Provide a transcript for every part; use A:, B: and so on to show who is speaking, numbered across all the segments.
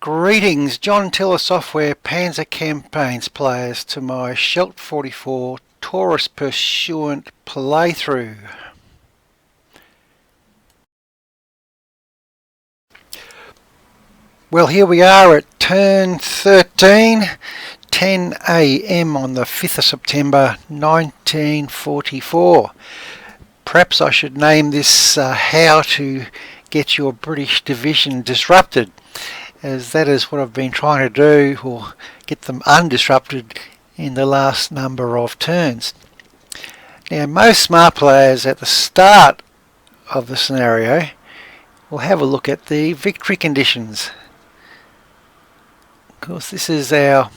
A: Greetings, John Tiller Software Panzer Campaigns players, to my Scheldt 44 Taurus Pursuant playthrough. Well, here we are at turn 13, 10 AM on the 5th of September 1944. Perhaps I should name this How to Get Your British Division Disrupted, as that is what I've been trying to do, or get them undisrupted in the last number of turns. Now, most smart players at the start of the scenario will have a look at the victory conditions. Of course, this is our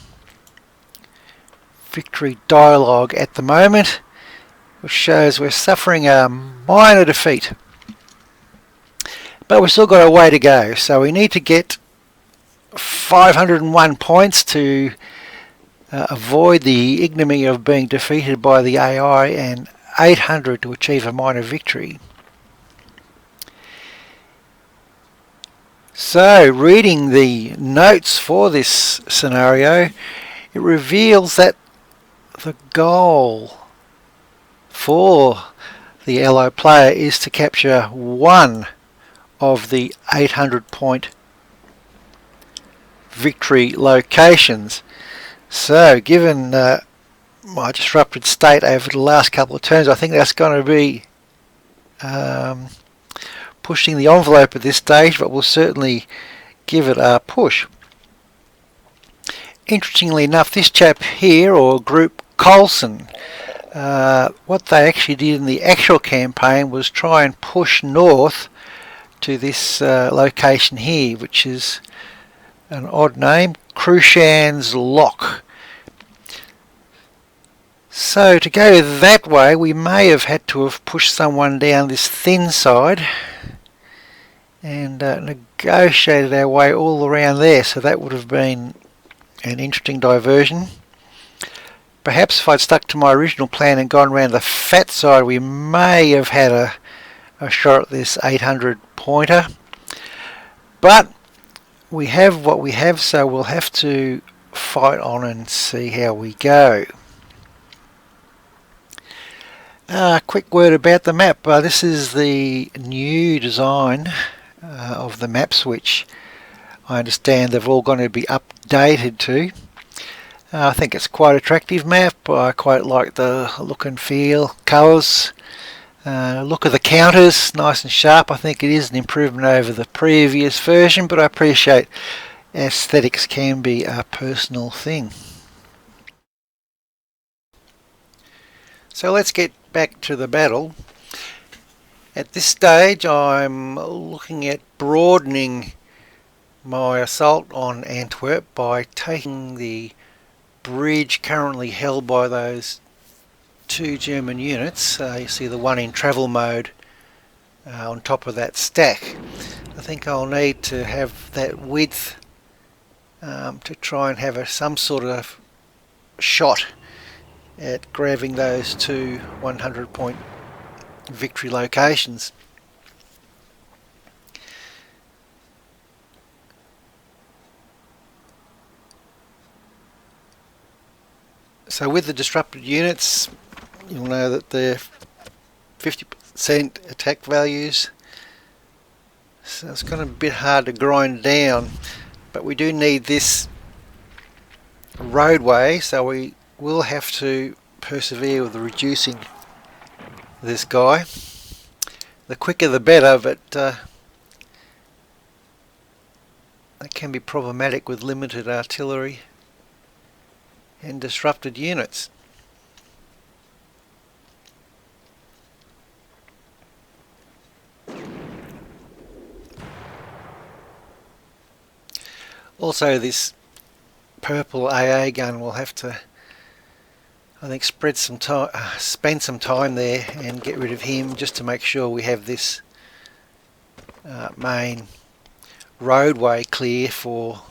A: victory dialogue at the moment, which shows we're suffering a minor defeat, but we've still got a way to go. So we need to get 501 points to avoid the ignominy of being defeated by the AI, and 800 to achieve a minor victory. So, reading the notes for this scenario, it reveals that the goal for the Allo player is to capture one of the 800 point victory locations. So given my disrupted state over the last couple of turns, I think that's going to be pushing the envelope at this stage, but we'll certainly give it a push. Interestingly enough, this chap here, or Group Colson, what they actually did in the actual campaign was try and push north to this location here, which is an odd name, Crucian's Lock. So to go that way, we may have had to have pushed someone down this thin side and negotiated our way all around there, so that would have been an interesting diversion. Perhaps if I'd stuck to my original plan and gone around the fat side, we may have had a shot at this 800 pointer, but we have what we have, so we'll have to fight on and see how we go. Quick word about the map. This is the new design of the maps, which I understand they've all going to be updated to. I think it's quite an attractive map. I quite like the look and feel, colours. Look at the counters, nice and sharp. I think it is an improvement over the previous version, but I appreciate aesthetics can be a personal thing. So let's get back to the battle. At this stage I'm looking at broadening my assault on Antwerp by taking the bridge currently held by those two German units. You see the one in travel mode on top of that stack. I think I'll need to have that width to try and have some sort of shot at grabbing those two 100 point victory locations. So with the disrupted units, you'll know that they're 50% attack values, so it's going to be a bit hard to grind down, but we do need this roadway, so we will have to persevere with reducing this guy. The quicker the better, but that can be problematic with limited artillery and disrupted units. Also, this purple AA gun will have to, I think, spend some time there and get rid of him, just to make sure we have this main roadway clear for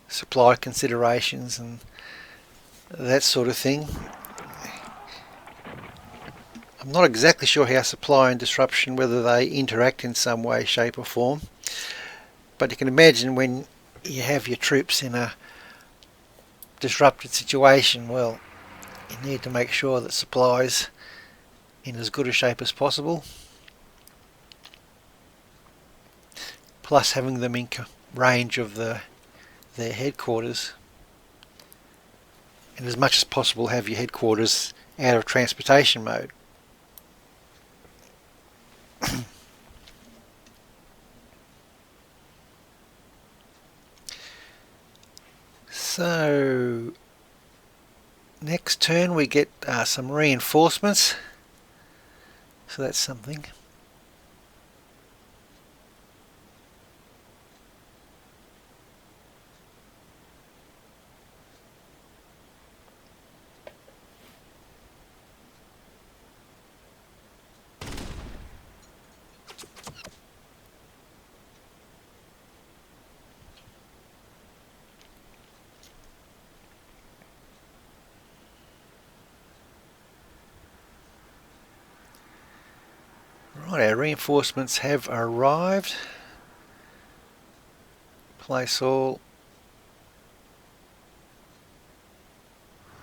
A: supply considerations and that sort of thing. I'm not exactly sure how supply and disruption, whether they interact in some way, shape or form, but you can imagine when you have your troops in a disrupted situation, well, you need to make sure that supplies in as good a shape as possible, plus having them in range of their headquarters, and as much as possible have your headquarters out of transportation mode. So next turn we get some reinforcements, so that's something. Right, our reinforcements have arrived. Place all,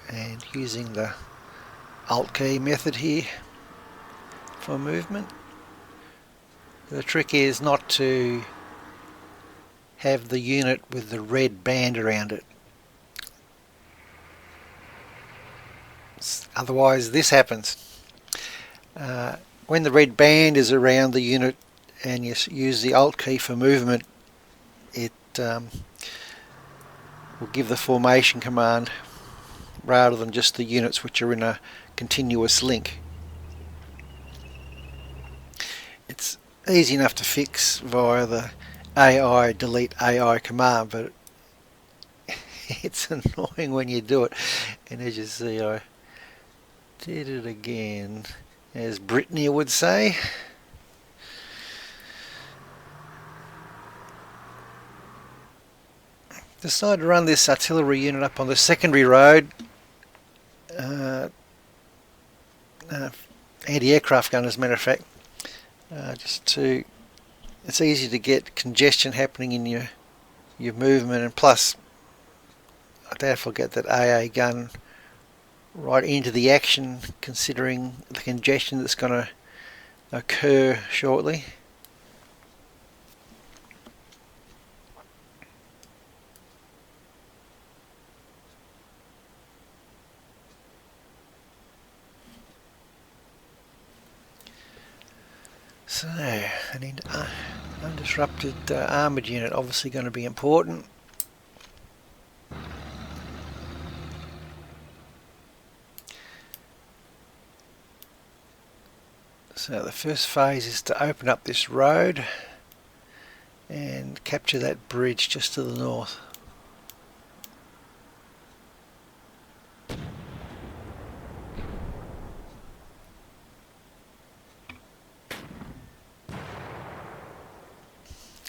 A: and using the Alt key method here for movement. The trick is not to have the unit with the red band around it. Otherwise this happens. When the red band is around the unit and you use the Alt key for movement, it will give the formation command rather than just the units which are in a continuous link. It's easy enough to fix via the AI delete AI command, but it's annoying when you do it. And as you see, I did it again, as Brittany would say. Decided to run this artillery unit up on the secondary road, anti-aircraft gun as a matter of fact, it's easy to get congestion happening in your movement, and plus I don't forget that AA gun right into the action considering the congestion that's going to occur shortly. So, an undisrupted armoured unit, obviously going to be important. So the first phase is to open up this road and capture that bridge just to the north.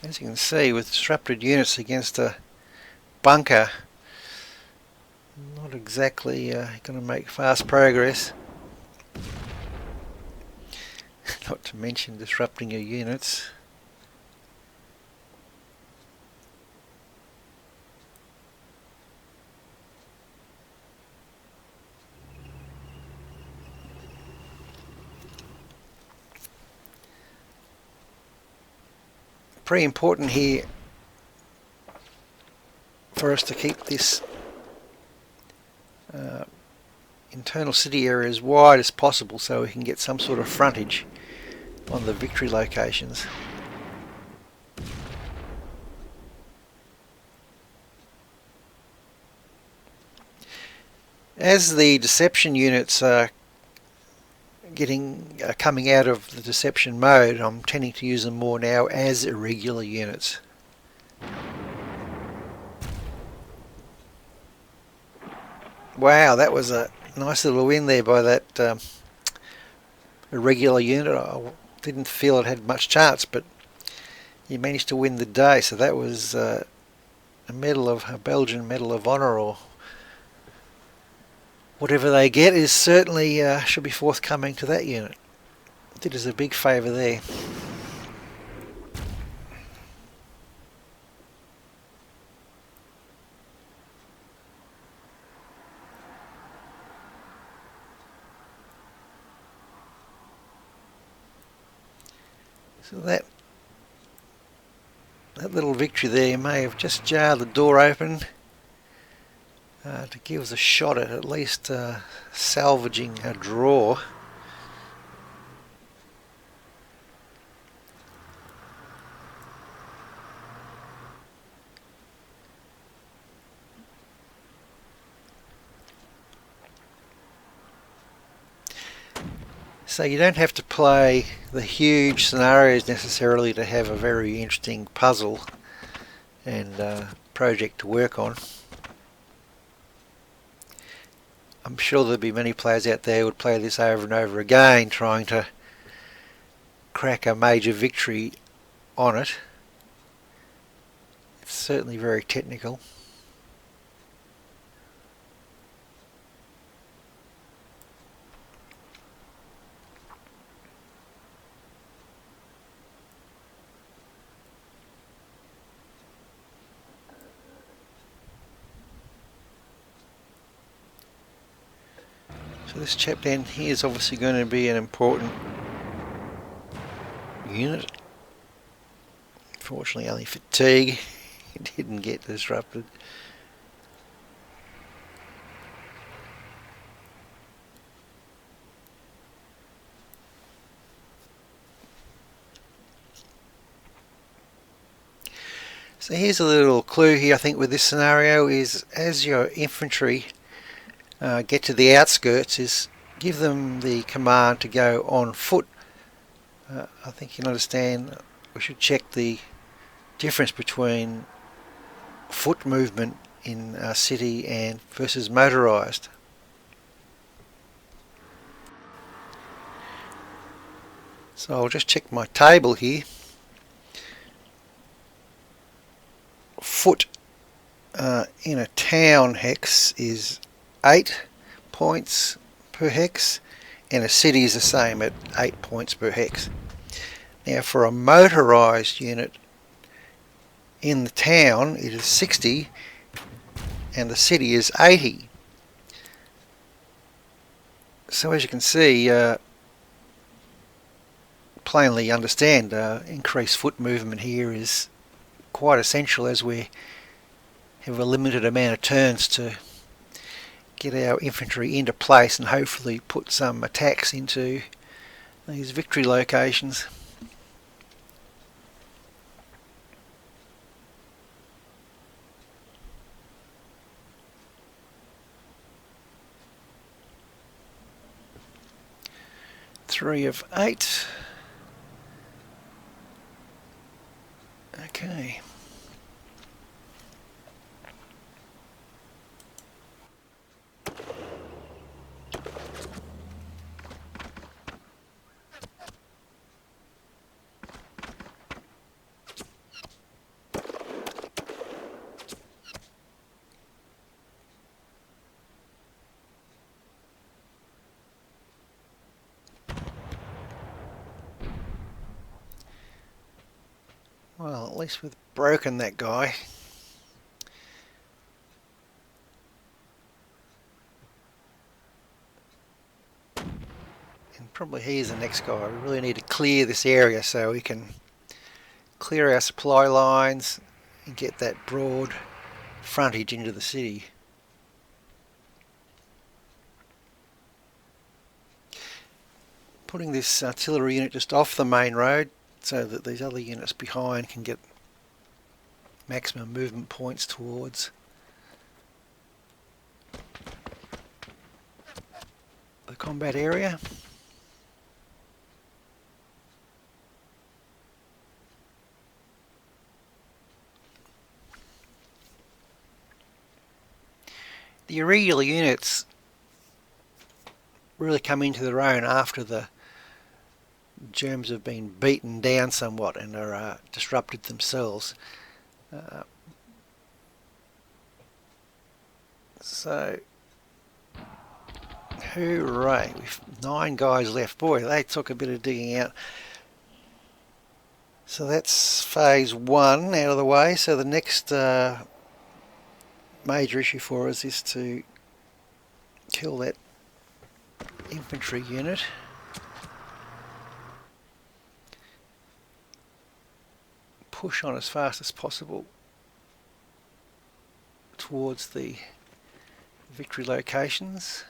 A: As you can see, with disrupted units against a bunker, not exactly going to make fast progress. Not to mention disrupting your units. Pretty important here for us to keep this internal city area as wide as possible so we can get some sort of frontage on the victory locations. As the deception units are coming out of the deception mode, I'm tending to use them more now as irregular units. Wow, that was a nice little win there by that irregular unit. I didn't feel it had much chance, but he managed to win the day. So that was a Belgian Medal of Honor, or whatever they get is certainly should be forthcoming to that unit. Did us a big favour there. So that little victory there may have just jarred the door open to give us a shot at least salvaging a draw. So you don't have to play the huge scenarios necessarily to have a very interesting puzzle and project to work on. I'm sure there'll be many players out there who would play this over and over again trying to crack a major victory on it. It's certainly very technical. So this chap down here is obviously going to be an important unit. Fortunately only fatigue, it didn't get disrupted. So here's a little clue here I think with this scenario is as your infantry get to the outskirts is give them the command to go on foot. I think you can understand we should check the difference between foot movement in a city and versus motorised. So I'll just check my table here. Foot in a town hex is 8 points per hex, and a city is the same at 8 points per hex. Now for a motorised unit in the town it is 60 and the city is 80. So as you can see, plainly understand increased foot movement here is quite essential as we have a limited amount of turns to get our infantry into place and hopefully put some attacks into these victory locations. Three of 8. Okay. Well, at least we've broken that guy. And probably he's the next guy. We really need to clear this area so we can clear our supply lines and get that broad frontage into the city. Putting this artillery unit just off the main road so that these other units behind can get maximum movement points towards the combat area. The irregular units really come into their own after the Germans have been beaten down somewhat and are disrupted themselves. So, hooray, we've 9 guys left. Boy, they took a bit of digging out. So that's phase 1 out of the way. So the next major issue for us is to kill that infantry unit. push on as fast as possible towards the victory locations.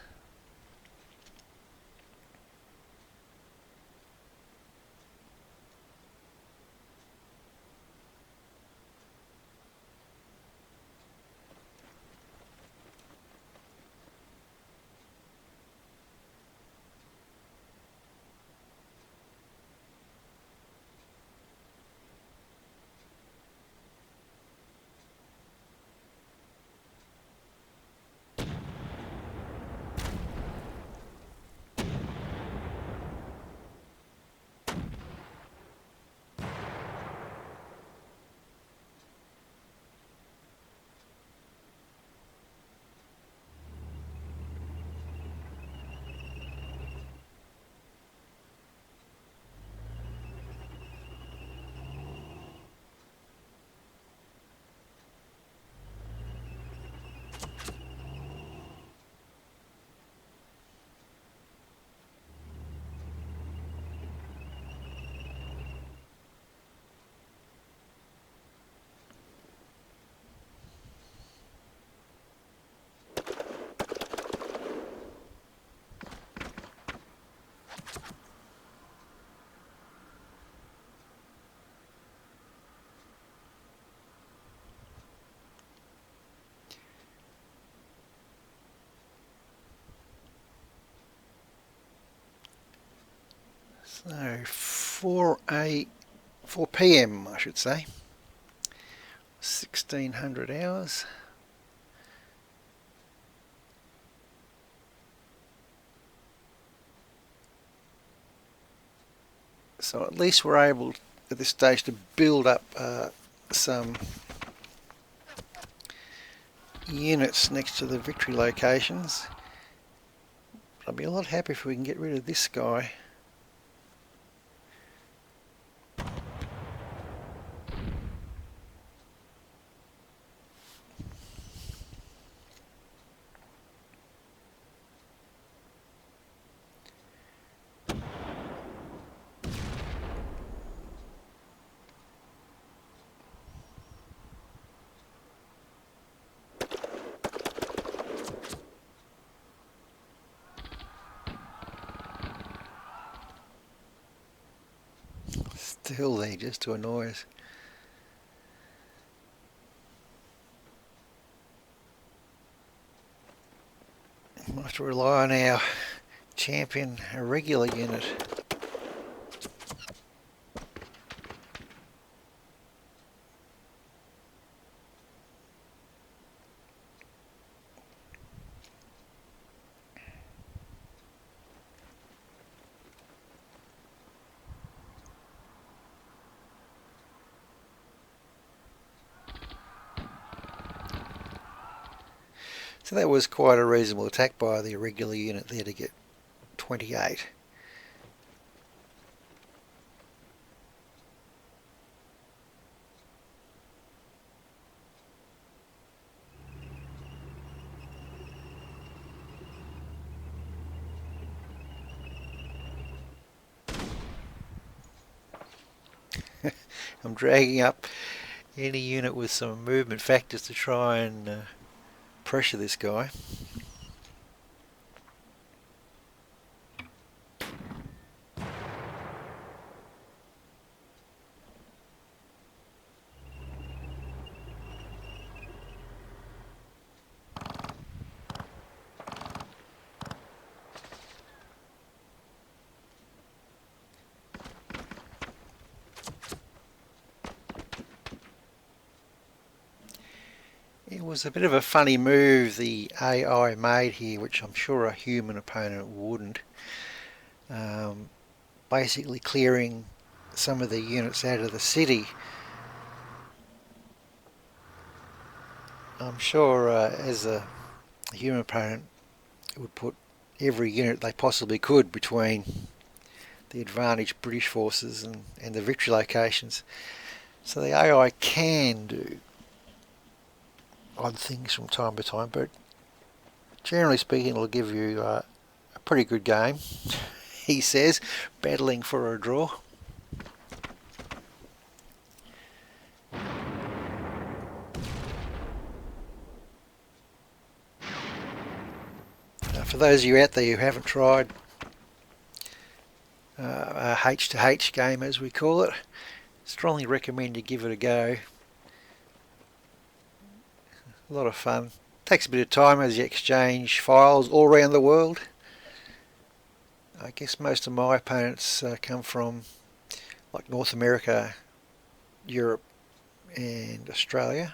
A: So 4 p.m. I should say, 1600 hours. So at least we're able at this stage to build up some units next to the victory locations. I'd be a lot happier if we can get rid of this guy. Still there just to annoy us. We'll have to rely on our champion irregular unit. So that was quite a reasonable attack by the irregular unit there to get 28. I'm dragging up any unit with some movement factors to try and pressure this guy. It was a bit of a funny move the AI made here, which I'm sure a human opponent wouldn't. Basically clearing some of the units out of the city. I'm sure as a human opponent it would put every unit they possibly could between the advantaged British forces and the victory locations. So the AI can do odd things from time to time, but generally speaking it'll give you a pretty good game, he says, battling for a draw. For those of you out there who haven't tried a H2H game, as we call it, strongly recommend you give it a go. A lot of fun. Takes a bit of time as you exchange files all around the world. I guess most of my opponents come from like North America, Europe and Australia.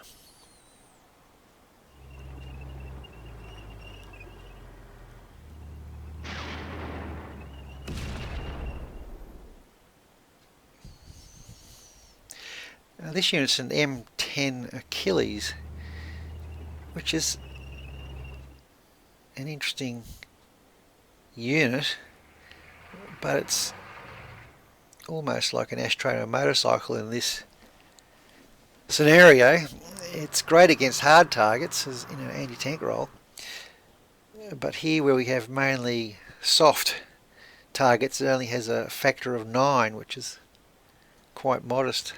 A: This unit's an M10 Achilles, which is an interesting unit, but it's almost like an ashtray or a motorcycle in this scenario. It's great against hard targets as in an anti-tank role, but here where we have mainly soft targets, it only has a factor of 9, which is quite modest.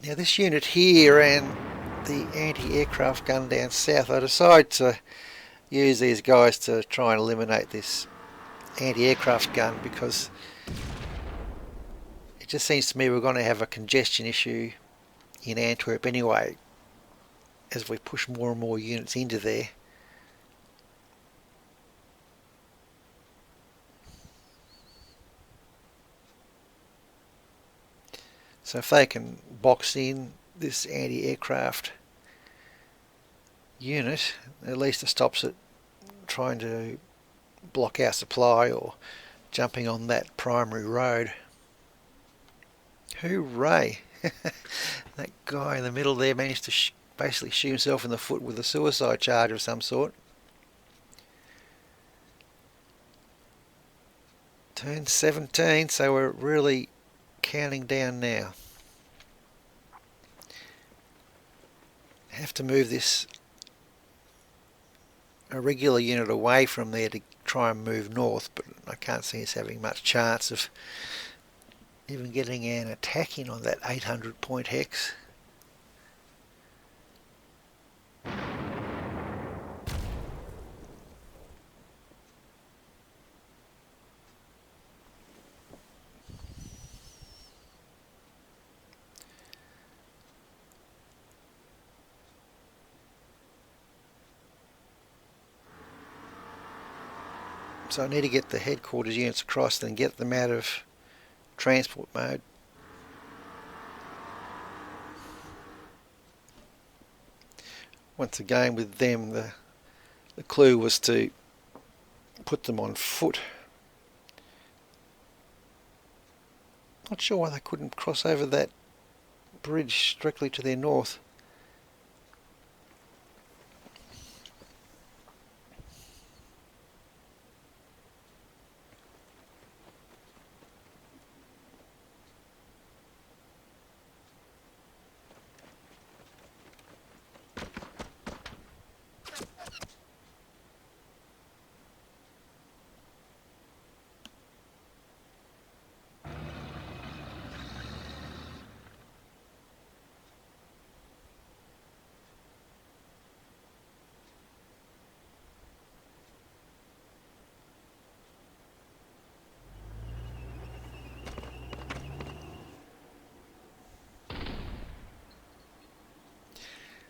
A: Now this unit here and the anti-aircraft gun down south, I decided to use these guys to try and eliminate this anti-aircraft gun, because it just seems to me we're going to have a congestion issue in Antwerp anyway as we push more and more units into there. So if they can box in this anti-aircraft unit, at least it stops it trying to block our supply or jumping on that primary road. Hooray! That guy in the middle there managed to basically shoot himself in the foot with a suicide charge of some sort. Turn 17, so we're really counting down now. Have to move this irregular unit away from there to try and move north, but I can't see us having much chance of even getting an attack in on that 800 point hex. So I need to get the headquarters units across and get them out of transport mode. Once again with them, the clue was to put them on foot. Not sure why they couldn't cross over that bridge directly to their north.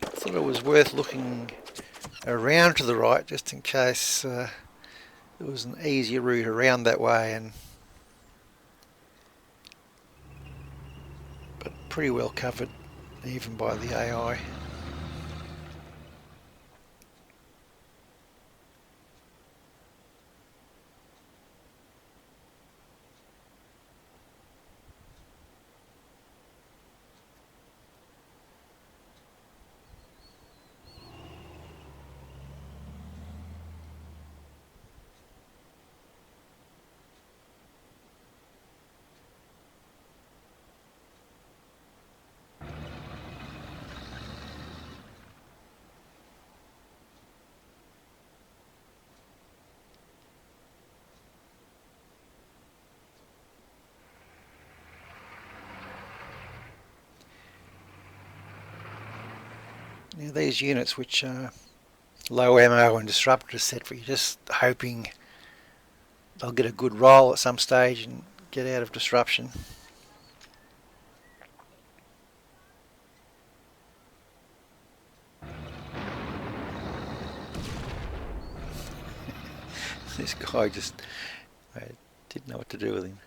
A: I thought it was worth looking around to the right just in case there was an easier route around that way, but pretty well covered even by the AI. Now these units which are low ammo and disruptor set for you, just hoping they'll get a good roll at some stage and get out of disruption. This guy just didn't know what to do with him.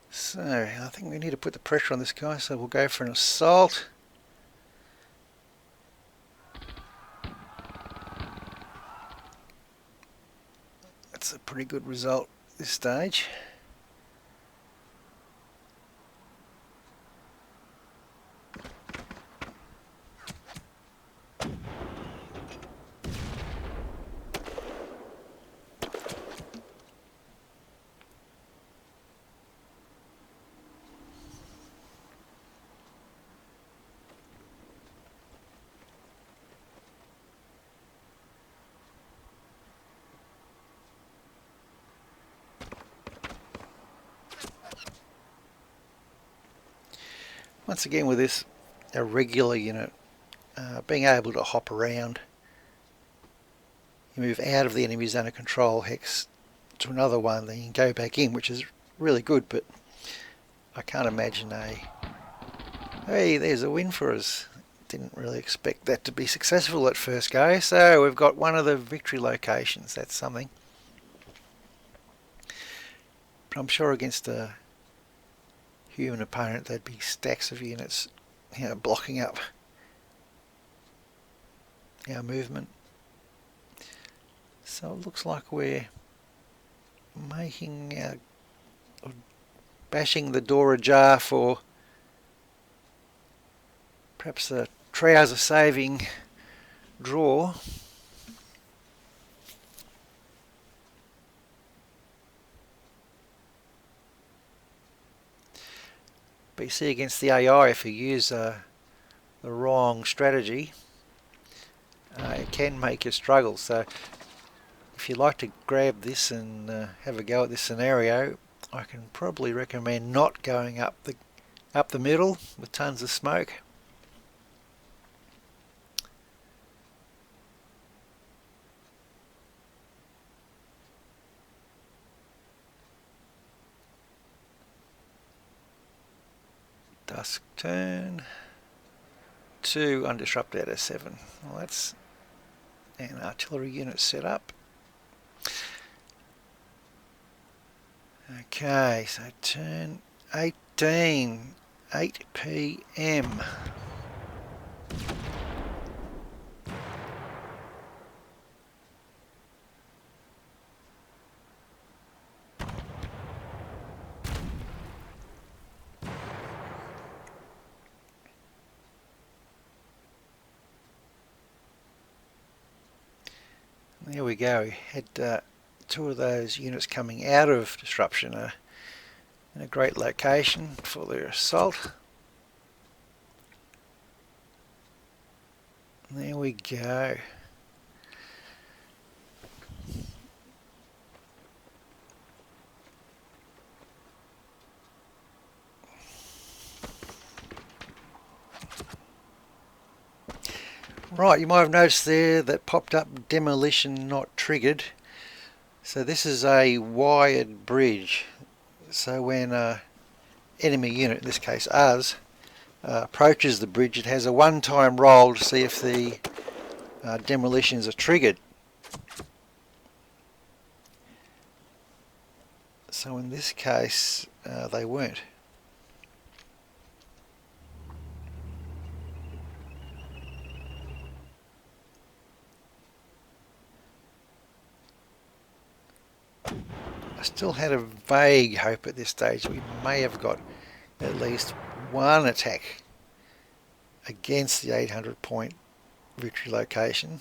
A: So I think we need to put the pressure on this guy, so we'll go for an assault. That's a pretty good result at this stage. Once again with this irregular unit, being able to hop around, you move out of the enemy zone of control hex to another one, then you can go back in, which is really good, but I can't imagine hey, there's a win for us. Didn't really expect that to be successful at first go, so we've got one of the victory locations. That's something. But I'm sure against a human opponent there'd be stacks of units, blocking up our movement. So it looks like we're making bashing the door ajar for perhaps a trouser saving draw. But you see, against the AI, if you use the wrong strategy, it can make you struggle. So if you'd like to grab this and have a go at this scenario, I can probably recommend not going up the middle with tons of smoke. Dusk turn, 2 undisrupted out of 7. Well, that's an artillery unit set up. Okay, so turn 18, 8 PM. There we go. We had 2 of those units coming out of disruption in a great location for their assault. There we go. Right, you might have noticed there that popped up demolition not triggered. So this is a wired bridge. So when an enemy unit, in this case us, approaches the bridge, it has a one-time roll to see if the demolitions are triggered. So in this case, they weren't. I still had a vague hope at this stage we may have got at least one attack against the 800 point victory location.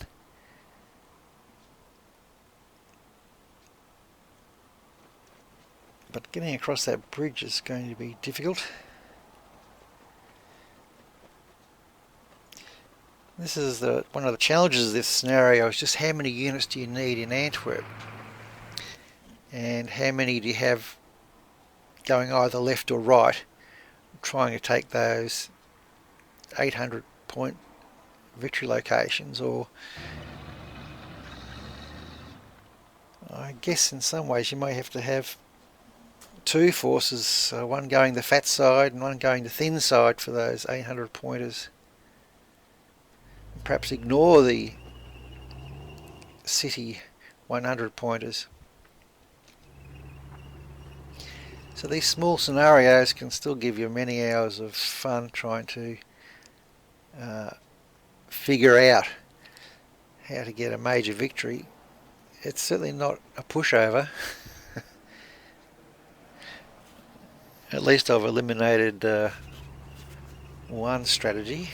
A: But getting across that bridge is going to be difficult. This is one of the challenges of this scenario, is just how many units do you need in Antwerp, and how many do you have going either left or right, trying to take those 800 point victory locations. Or I guess in some ways you may have to have two forces, one going the fat side and one going the thin side for those 800 pointers. Perhaps ignore the city 100 pointers. So these small scenarios can still give you many hours of fun trying to figure out how to get a major victory. It's certainly not a pushover. At least I've eliminated one strategy.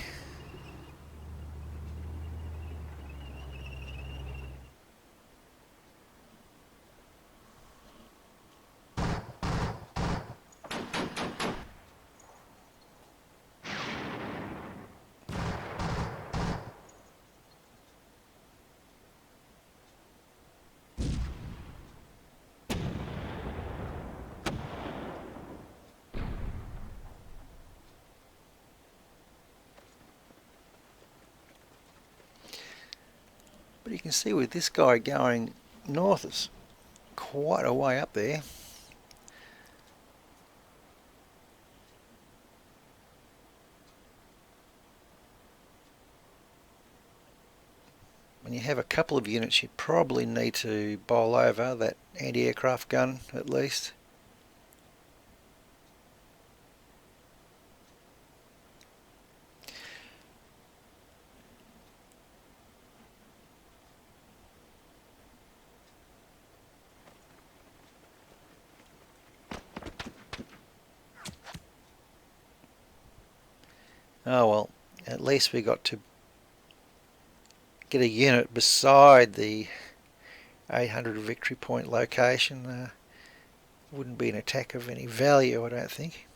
A: But you can see with this guy going north, it's quite a way up there. When you have a couple of units, you probably need to bowl over that anti-aircraft gun at least. Oh well, at least we got to get a unit beside the 800 victory point location. Wouldn't be an attack of any value, I don't think.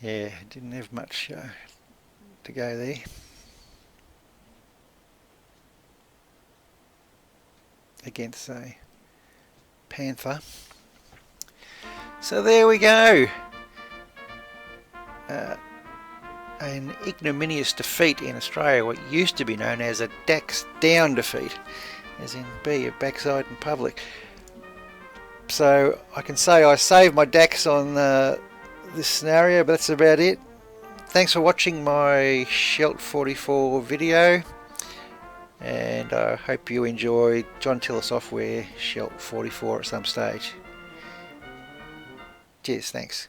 A: Yeah, didn't have much to go there. Against a Panther. So there we go. An ignominious defeat in Australia, what used to be known as a DAX down defeat, as in B, a backside in public. So I can say I saved my DAX on this scenario, but that's about it. Thanks for watching my Scheldt 44 video, and I hope you enjoy John Tiller Software Scheldt 44 at some stage. Cheers, thanks.